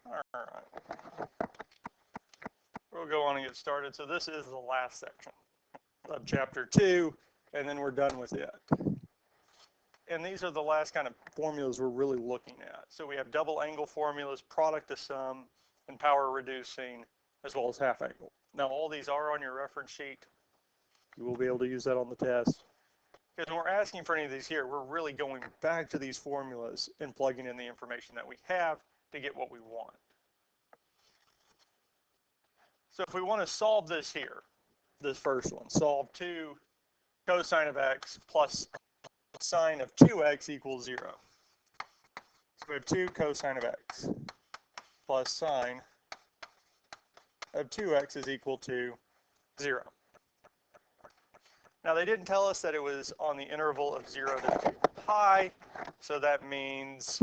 All right. We'll go on and get started. So this is the last section of Chapter 2, and then we're done with it. And these are the last kind of formulas we're really looking at. So we have double angle formulas, product of sum, and power reducing, as well as half angle. Now all these are on your reference sheet. You will be able to use that on the test. Because when we're asking for any of these here, we're really going back to these formulas and plugging in the information that we have to get what we want. So if we want to solve this here, this first one, solve 2 cosine of x plus sine of 2x equals 0. So we have 2 cosine of x plus sine of 2x is equal to 0. Now they didn't tell us that it was on the interval of 0 to 2 pi, so that means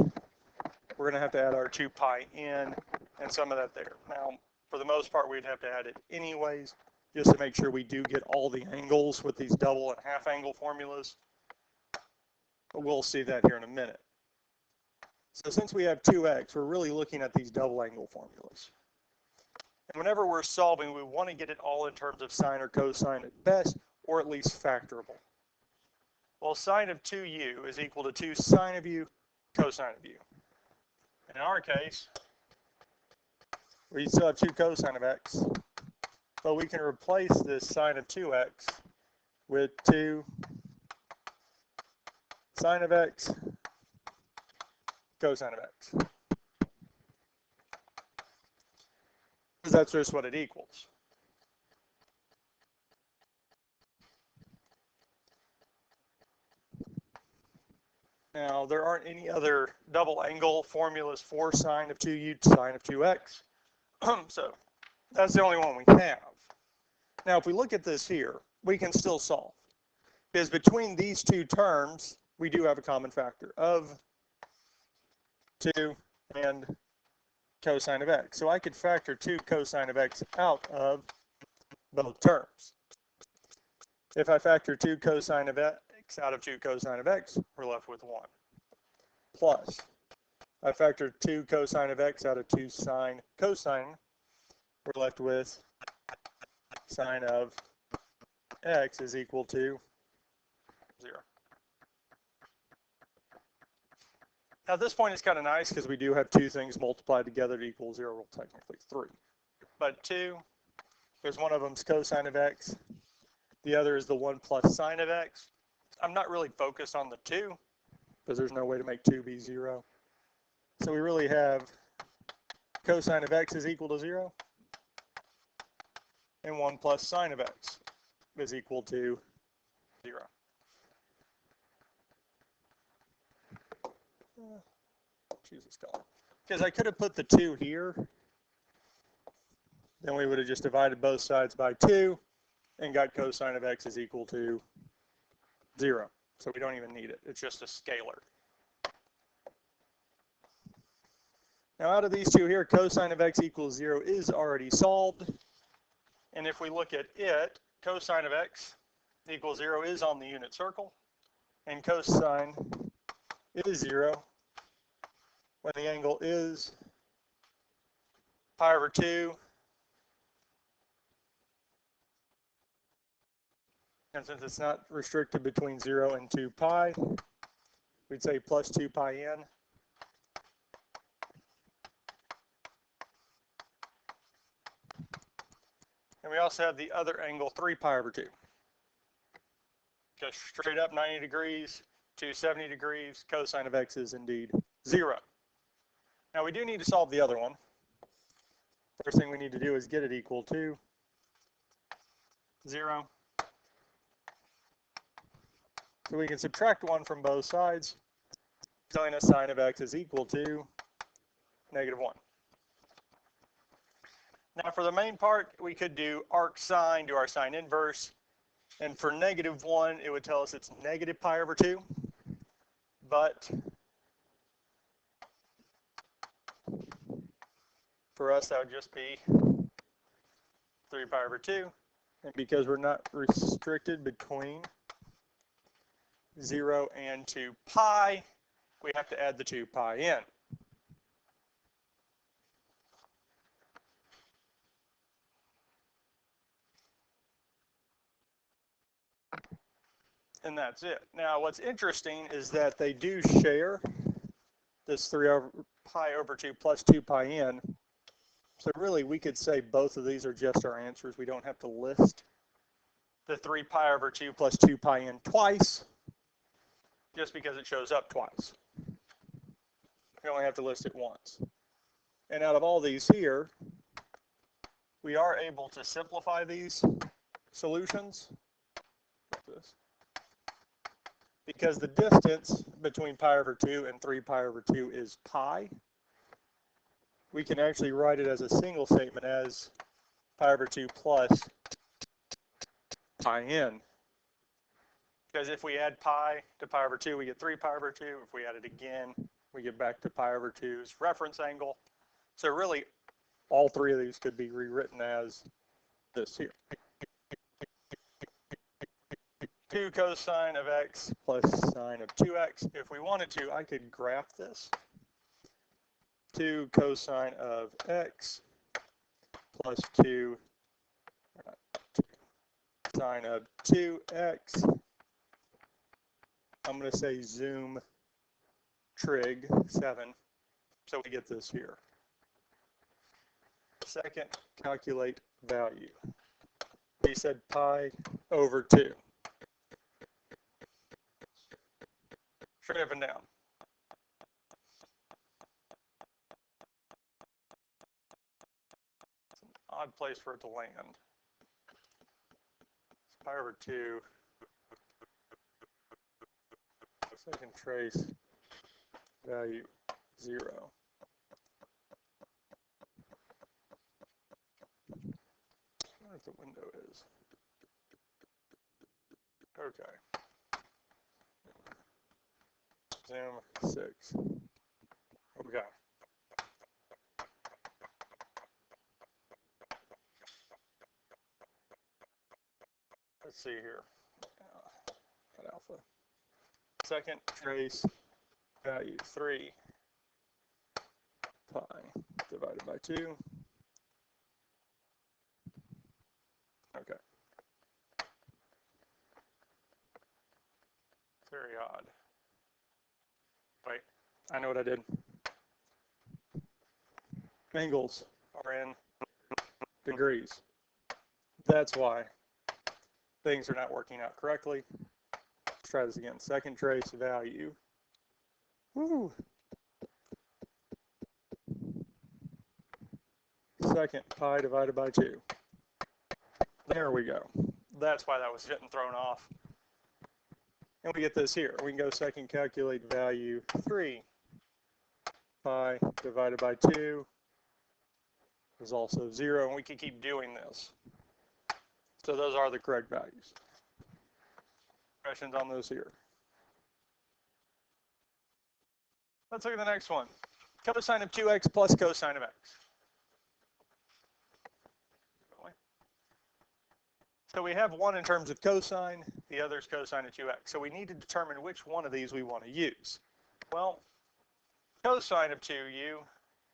we're going to have to add our 2 pi in and some of that there. Now, for the most part, we'd have to add it anyways, just to make sure we do get all the angles with these double and half angle formulas. But we'll see that here in a minute. So since we have 2x, we're really looking at these double angle formulas. And whenever we're solving, we want to get it all in terms of sine or cosine at best, or at least factorable. Well, sine of 2u is equal to 2 sine of u cosine of u. In our case, we still have 2 cosine of x, but we can replace this sine of 2x with 2 sine of x cosine of x. Because that's just what it equals. Now, there aren't any other double angle formulas for sine of 2u, sine of 2x. So that's the only one we have. Now, if we look at this here, we can still solve. Because between these two terms, we do have a common factor of 2 and cosine of x. So I could factor 2 cosine of x out of both terms. If I factor 2 cosine of x out of 2 cosine of x, we're left with 1. Plus, I factor 2 cosine of x out of 2 sine cosine, we're left with sine of x is equal to 0. Now, at this point, it's kind of nice because we do have 2 things multiplied together to equal 0, well, technically 3. But 2, because one of them's cosine of x, the other is the 1 plus sine of x. I'm not really focused on the 2 because there's no way to make 2 be 0. So we really have cosine of x is equal to 0, and 1 plus sine of x is equal to 0. Choose this color. Because I could have put the 2 here, then we would have just divided both sides by 2 and got cosine of x is equal to 0. So we don't even need it. It's just a scalar. Now out of these two here, cosine of x equals 0 is already solved. And if we look at it, cosine of x equals 0 is on the unit circle. And cosine is 0 when the angle is pi over 2. And since it's not restricted between 0 and 2 pi, we'd say plus 2 pi n. And we also have the other angle, 3 pi over 2. Just straight up 90 degrees to 70 degrees, cosine of x is indeed 0. Now we do need to solve the other one. First thing we need to do is get it equal to 0. So we can subtract 1 from both sides, telling us sine of x is equal to negative 1. Now for the main part, we could do arc sine, do our sine inverse. And for negative 1, it would tell us it's negative pi over 2. But for us, that would just be 3 pi over 2. And because we're not restricted between 0 and 2 pi, we have to add the 2 pi in. and that's it. Now, what's interesting is that they do share this 3 pi over 2 plus 2 pi n. So really, we could say both of these are just our answers. We don't have to list the 3 pi over 2 plus 2 pi n twice, just because it shows up twice. We only have to list it once. And out of all these here, we are able to simplify these solutions because the distance between pi over 2 and 3 pi over 2 is pi. We can actually write it as a single statement as pi over 2 plus pi n. Because if we add pi to pi over 2, we get 3 pi over 2. If we add it again, we get back to pi over 2's reference angle. So really, all three of these could be rewritten as this here. 2 cosine of x plus sine of 2x. If we wanted to, I could graph this. 2 cosine of x plus 2 sine of 2x. I'm going to say zoom trig 7. So we get this here. Second, calculate value. We said pi over 2. Straight up and down. It's an odd place for it to land. It's pi over 2. Second trace value 0. I wonder if the window is. Okay. Zoom 6. Okay. Let's see here. At alpha. Second trace value 3 pi divided by 2. Okay. Very odd. Wait, I know what I did. Angles are in degrees. That's why things are not working out correctly. Let's try this again. Second trace value. Woo. Second pi divided by 2. There we go. That's why that was getting thrown off. And we get this here. We can go second calculate value 3 pi divided by 2 is also 0. And we can keep doing this. So those are the correct values. Questions on those here? Let's look at the next one. Cosine of 2x plus cosine of x. So we have one in terms of cosine, the other is cosine of 2x. So we need to determine which one of these we want to use. Well, cosine of 2u,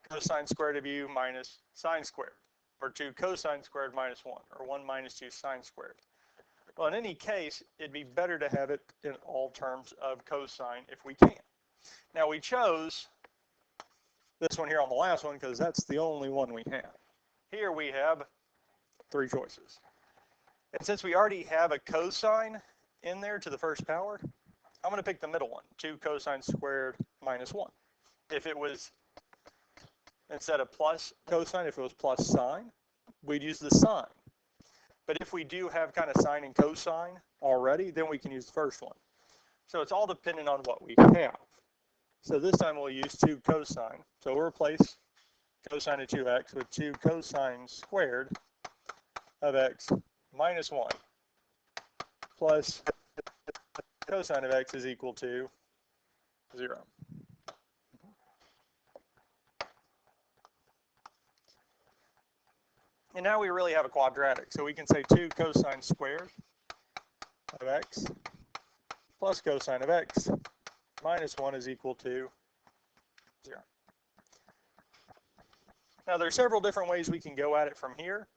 cosine squared of u minus sine squared, or 2 cosine squared minus 1, or 1 minus 2 sine squared. Well, in any case, it'd be better to have it in all terms of cosine if we can. Now, we chose this one here on the last one because that's the only one we have. Here we have 3 choices. And since we already have a cosine in there to the first power, I'm going to pick the middle one, 2 cosine squared minus 1. If it was, instead of plus cosine, if it was plus sine, we'd use the sine. But if we do have kind of sine and cosine already, then we can use the first one. So it's all dependent on what we have. So this time we'll use 2 cosine. So we'll replace cosine of 2x with 2 cosine squared of x minus 1 plus cosine of x is equal to 0. And now we really have a quadratic. So we can say 2 cosine squared of x plus cosine of x minus 1 is equal to 0. Now there are several different ways we can go at it from here.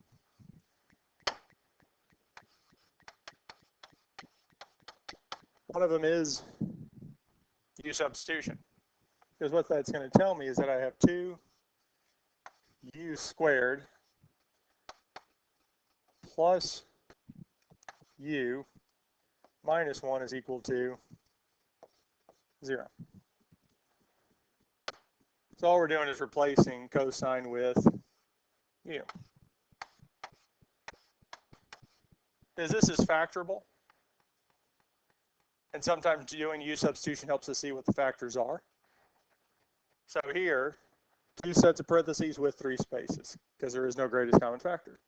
One of them is u substitution. Because what that's going to tell me is that I have 2 u squared plus u minus 1 is equal to 0. So all we're doing is replacing cosine with u. This is factorable. And sometimes doing u substitution helps us see what the factors are. So here, 2 sets of parentheses with 3 spaces, because there is no greatest common factor.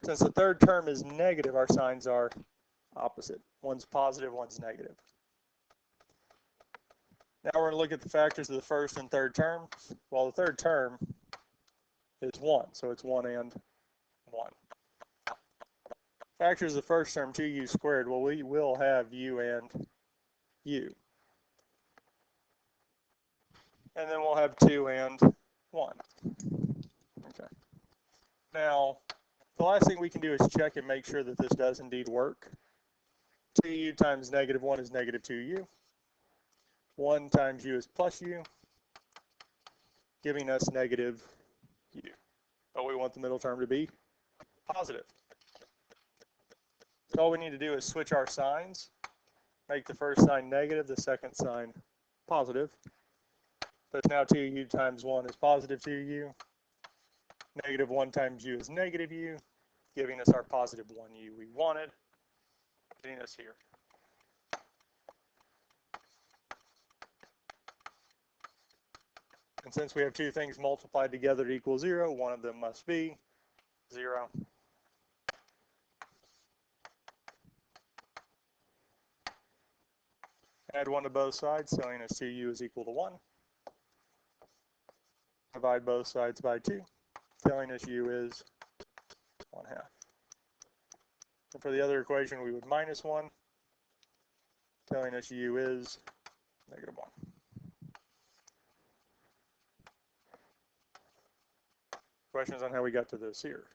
Since the third term is negative, our signs are opposite. One's positive, one's negative. Now we're going to look at the factors of the first and third terms. Well, the third term is 1, so it's 1 and 1. Factors of the first term, 2u squared, well, we will have u and u. And then we'll have 2 and 1. Okay. Now, the last thing we can do is check and make sure that this does indeed work. 2u times negative 1 is negative 2u. 1 times u is plus u, giving us negative u. But we want the middle term to be positive. So all we need to do is switch our signs, make the first sign negative, the second sign positive. So now 2u times 1 is positive 2u. Negative 1 times u is negative u, giving us our positive 1u we wanted, getting us here. And since we have 2 things multiplied together to equal 0, one of them must be 0. Add 1 to both sides, telling us 2u is equal to 1. Divide both sides by 2, telling us u is 1/2. And for the other equation, we would minus 1, telling us u is negative 1. Questions on how we got to this here?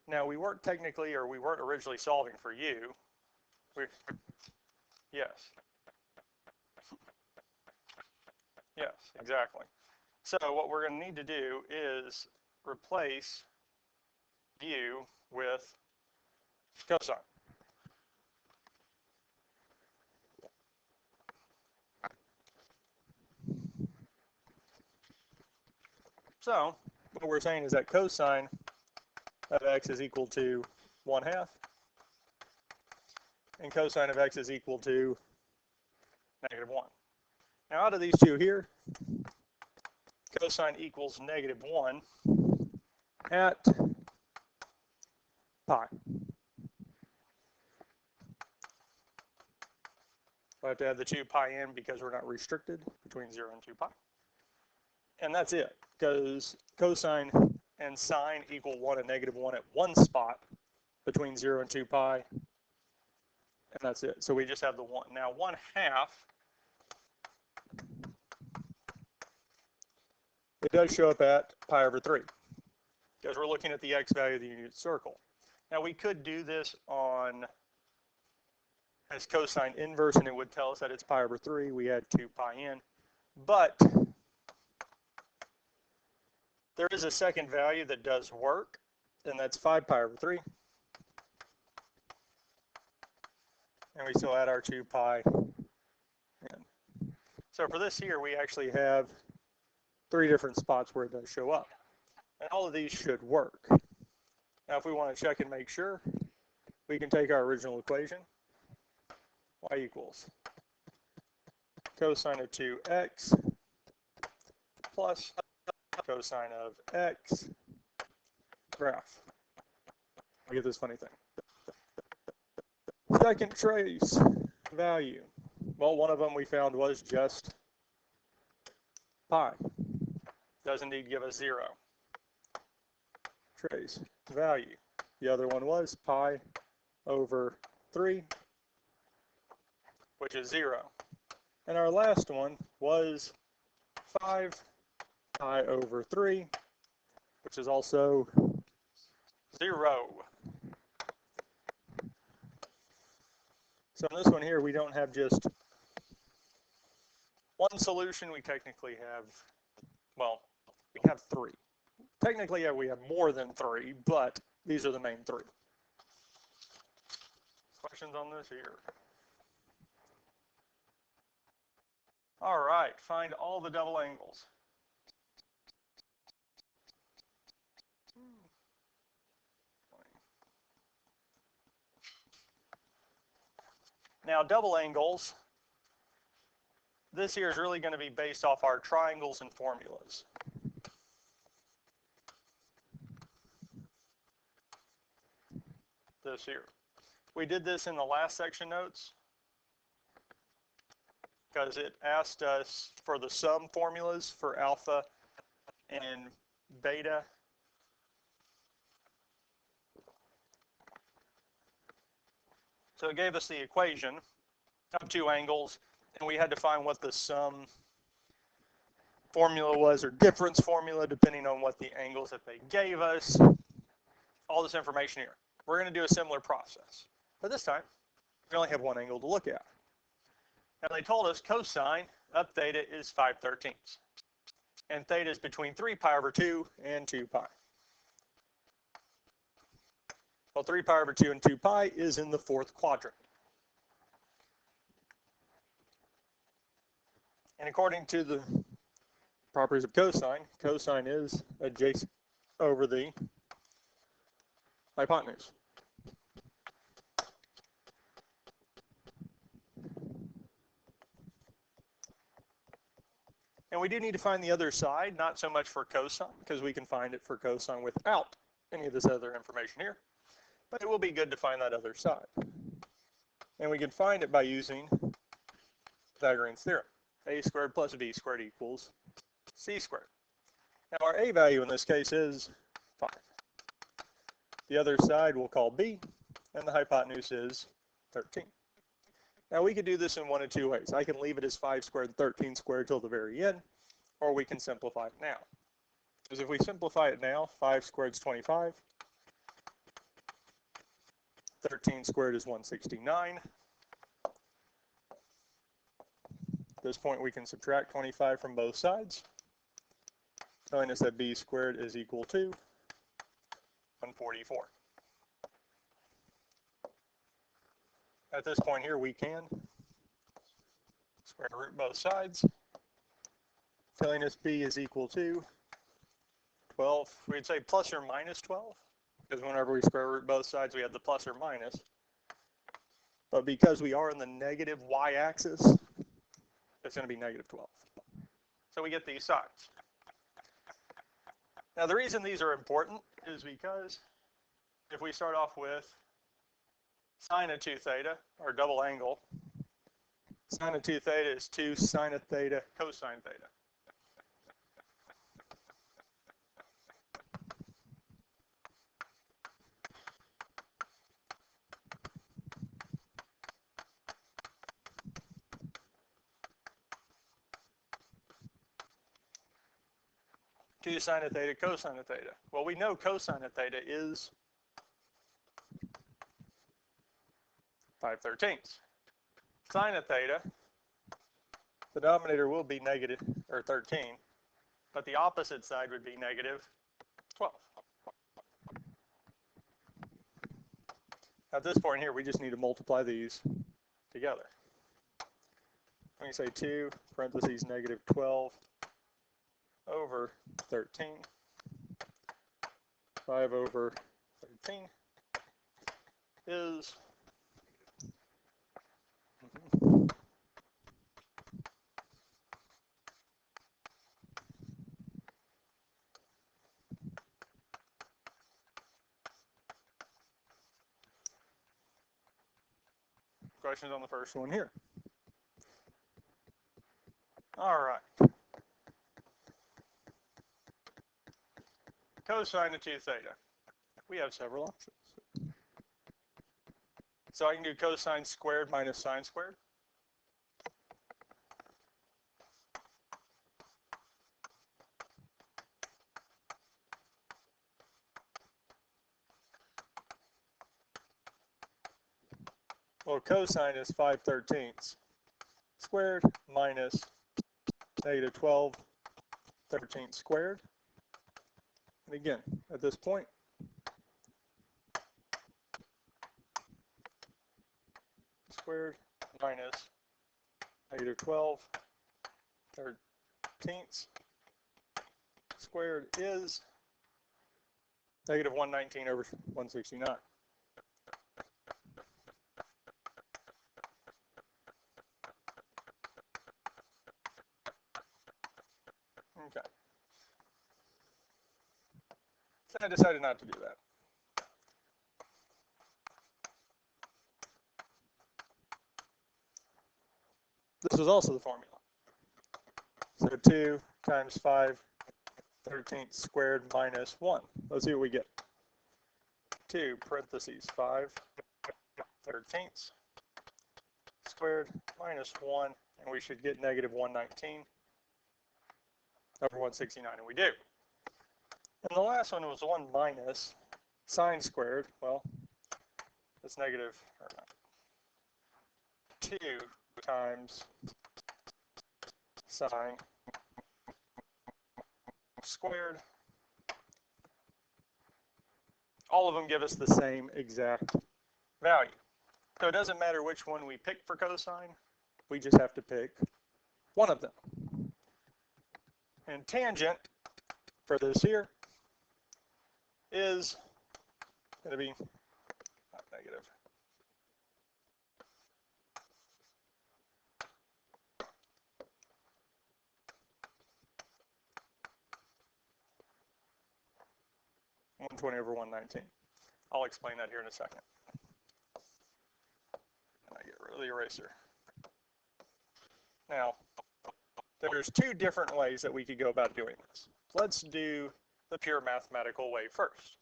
Now, we weren't technically, or we weren't originally solving for u. Yes. Yes, exactly. So what we're going to need to do is replace u with cosine. So what we're saying is that cosine of x is equal to 1/2, and cosine of x is equal to negative 1. Now out of these two here, cosine equals negative 1 at pi. We'll have to add the 2 pi in because we're not restricted between 0 and 2 pi. And that's it, because cosine and sine equal 1 and negative 1 at one spot between 0 and 2 pi, and that's it. So we just have the 1. Now 1/2, it does show up at pi over 3, because we're looking at the x value of the unit circle. Now we could do this on as cosine inverse, and it would tell us that it's pi over 3. We add 2 pi in, but there is a second value that does work, and that's 5 pi over 3. And we still add our 2 pi in. So for this here, we actually have 3 different spots where it does show up. And all of these should work. Now if we want to check and make sure, we can take our original equation, y equals cosine of 2x plus cosine of x graph. I get this funny thing. Second trace value. Well, one of them we found was just pi. Does indeed give us 0. Trace value. The other one was pi over 3, which is 0. And our last one was 5 pi over 3, which is also 0. So in this one here, we don't have just one solution. We technically have, well, we have three. Technically, yeah, we have more than three, but these are the main three. Questions on this here? All right, find all the double angles. Now, double angles, this here is really going to be based off our triangles and formulas. This here. We did this in the last section notes because it asked us for the sum formulas for alpha and beta. So it gave us the equation of two angles, and we had to find what the sum formula was, or difference formula, depending on what the angles that they gave us. All this information here. We're going to do a similar process. But this time, we only have one angle to look at. Now they told us cosine of theta is 5/13. And theta is between 3 pi over 2 and 2 pi. Well, 3 pi over 2 and 2 pi is in the fourth quadrant. And according to the properties of cosine, cosine is adjacent over the hypotenuse. And we do need to find the other side, not so much for cosine, because we can find it for cosine without any of this other information here. But it will be good to find that other side. And we can find it by using Pythagorean's theorem. A squared plus b squared equals c squared. Now our a value in this case is 5. The other side we'll call b, and the hypotenuse is 13. Now we could do this in one of two ways. I can leave it as 5 squared, 13 squared till the very end, or we can simplify it now. Because if we simplify it now, 5 squared is 25, 13 squared is 169. At this point we can subtract 25 from both sides, telling us that b squared is equal to 144. At this point here, we can square root both sides, telling us b is equal to 12. We'd say plus or minus 12, because whenever we square root both sides, we have the plus or minus. But because we are in the negative y-axis, it's going to be negative 12. So we get these sides. Now the reason these are important is because if we start off with sine of 2 theta, or double angle, sine of 2 theta is 2 sine of theta cosine theta. Two sine of theta cosine of theta. Well, we know cosine of theta is 5/13. Sine of theta, the denominator will be negative, or 13, but the opposite side would be negative 12. At this point here, we just need to multiply these together. We can say 2 parentheses negative 12 over 13, 5 over 13 is questions on the first one here. All right. Cosine of 2 theta. We have several options. So I can do cosine squared minus sine squared. Well, cosine is 5/13 squared minus negative 12/13 squared. And again, at this point, squared minus negative 12/13 squared is negative 119 over 169. Okay. So I decided not to do that. This was also the formula. So 2 times 5/13 squared minus 1. Let's see what we get. 2 parentheses 5/13 squared minus 1, and we should get negative 119 over 169, and we do. And the last one was 1 minus sine squared. Well, it's negative, or not, 2 times sine squared. All of them give us the same exact value. So it doesn't matter which one we pick for cosine, we just have to pick one of them. And tangent for this here is going to be not negative. (120 over 119). I'll explain that here in a second. And I get rid of the eraser. Now, there's two different ways that we could go about doing this. Let's do the pure mathematical way first.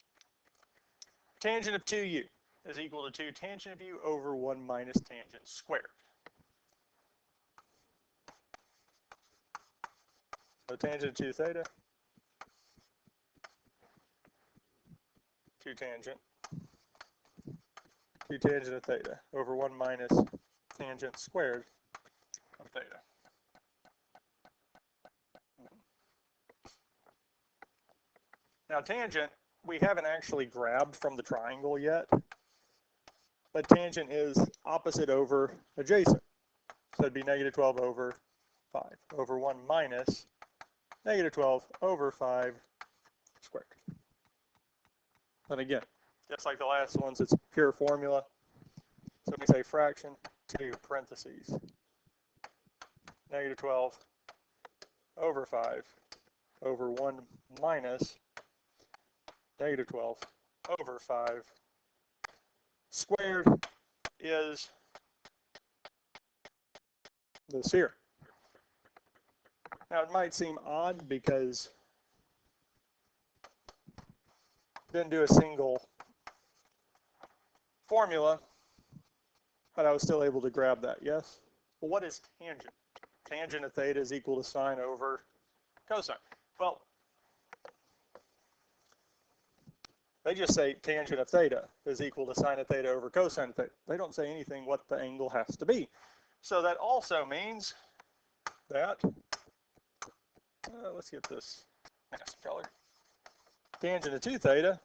Tangent of 2u is equal to 2 tangent of u over 1 minus tangent squared. So tangent of 2 theta, 2 tangent of theta over 1 minus tangent squared of theta. Now tangent, we haven't actually grabbed from the triangle yet, but tangent is opposite over adjacent. So it'd be negative 12 over 5 over 1 minus negative 12 over 5 squared. And again, just like the last ones, it's pure formula. So we say fraction 2 parentheses negative 12 over 5 over 1 minus negative 12 over 5 squared is this here. Now it might seem odd because didn't do a single formula, but I was still able to grab that, yes? Well, what is tangent? Tangent of theta is equal to sine over cosine. Well, they just say tangent of theta is equal to sine of theta over cosine of theta. They don't say anything what the angle has to be. So that also means that, let's get this nice color. Tangent of 2 theta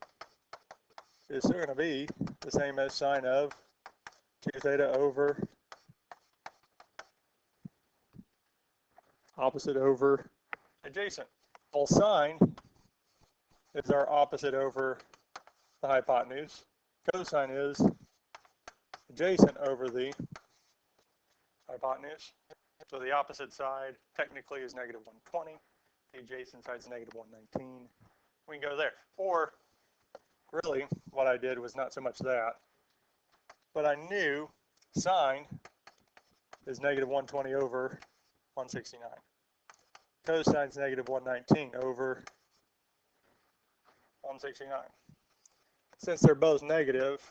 is going to be the same as sine of 2 theta over opposite over adjacent. Well, sine is our opposite over the hypotenuse. Cosine is adjacent over the hypotenuse. So the opposite side technically is negative 120. The adjacent side is negative 119. We can go there. Or really what I did was not so much that, but I knew sine is negative 120 over 169. Cosine is negative 119 over 169. Since they're both negative,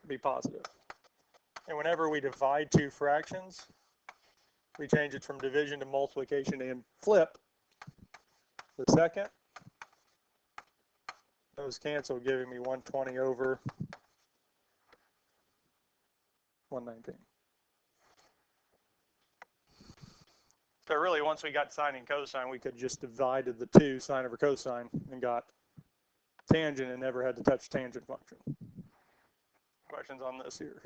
be positive. And whenever we divide two fractions, we change it from division to multiplication and flip the second. Those cancel, giving me 120 over 119. So really, once we got sine and cosine, we could just divided the two, sine over cosine, and got tangent and never had to touch tangent function. Questions on this here?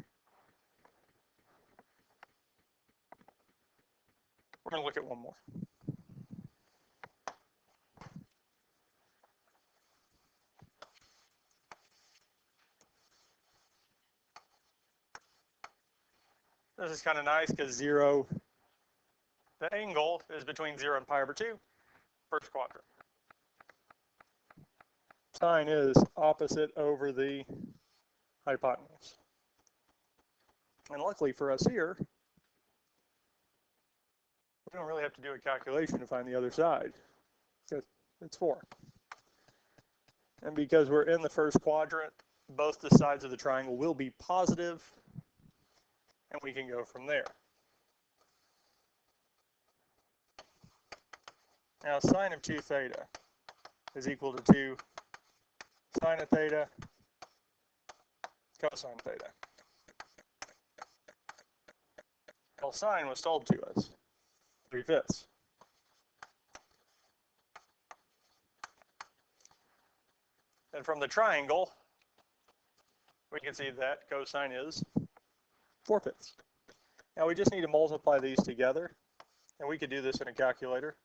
We're going to look at one more. This is kind of nice because 0, the angle is between 0 and pi over 2, first quadrant. Sine is opposite over the hypotenuse. And luckily for us here, we don't really have to do a calculation to find the other side. It's 4. And because we're in the first quadrant, both the sides of the triangle will be positive, and we can go from there. Now sine of 2 theta is equal to 2 sine of theta cosine theta. Well, sine was told to us, 3/5. And from the triangle, we can see that cosine is 4/5. Now we just need to multiply these together, and we could do this in a calculator.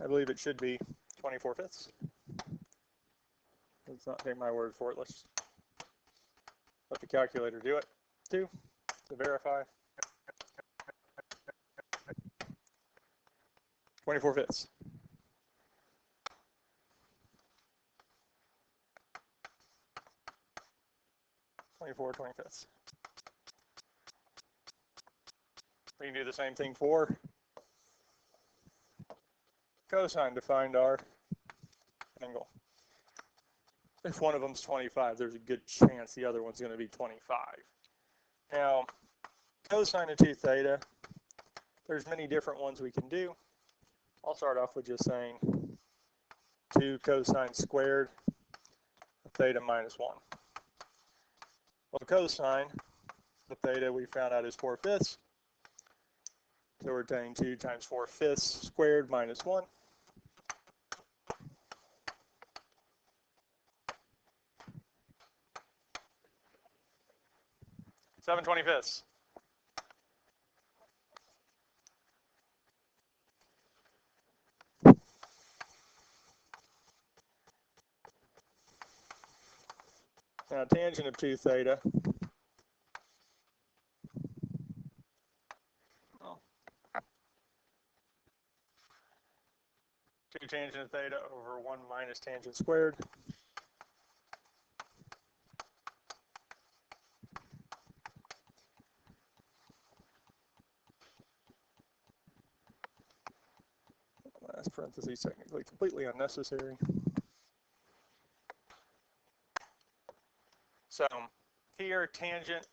I believe it should be 24/5. Let's not take my word for it. Let's let the calculator do it. 2 to verify. 24/5. 24/25. We can do the same thing for cosine to find our angle. If one of them's 25, there's a good chance the other one's going to be 25. Now, cosine of 2 theta, there's many different ones we can do. I'll start off with just saying 2 cosine squared of theta minus 1. Well, cosine of theta we found out is 4/5. So we're taking 2 times 4/5 squared minus 1. Seven 25ths. Now tangent of 2 theta. Oh. 2 tangent of theta over 1 minus tangent squared. Last parentheses technically completely unnecessary. So here tangent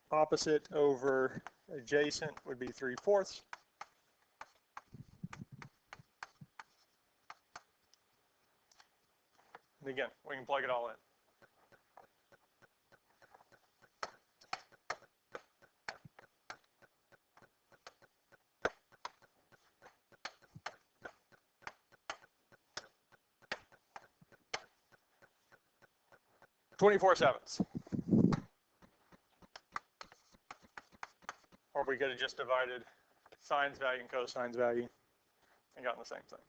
opposite over adjacent would be 3/4. And again, we can plug it all in. (24/7). Or we could have just divided sine's value and cosine's value and gotten the same thing.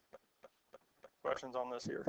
Questions on this here?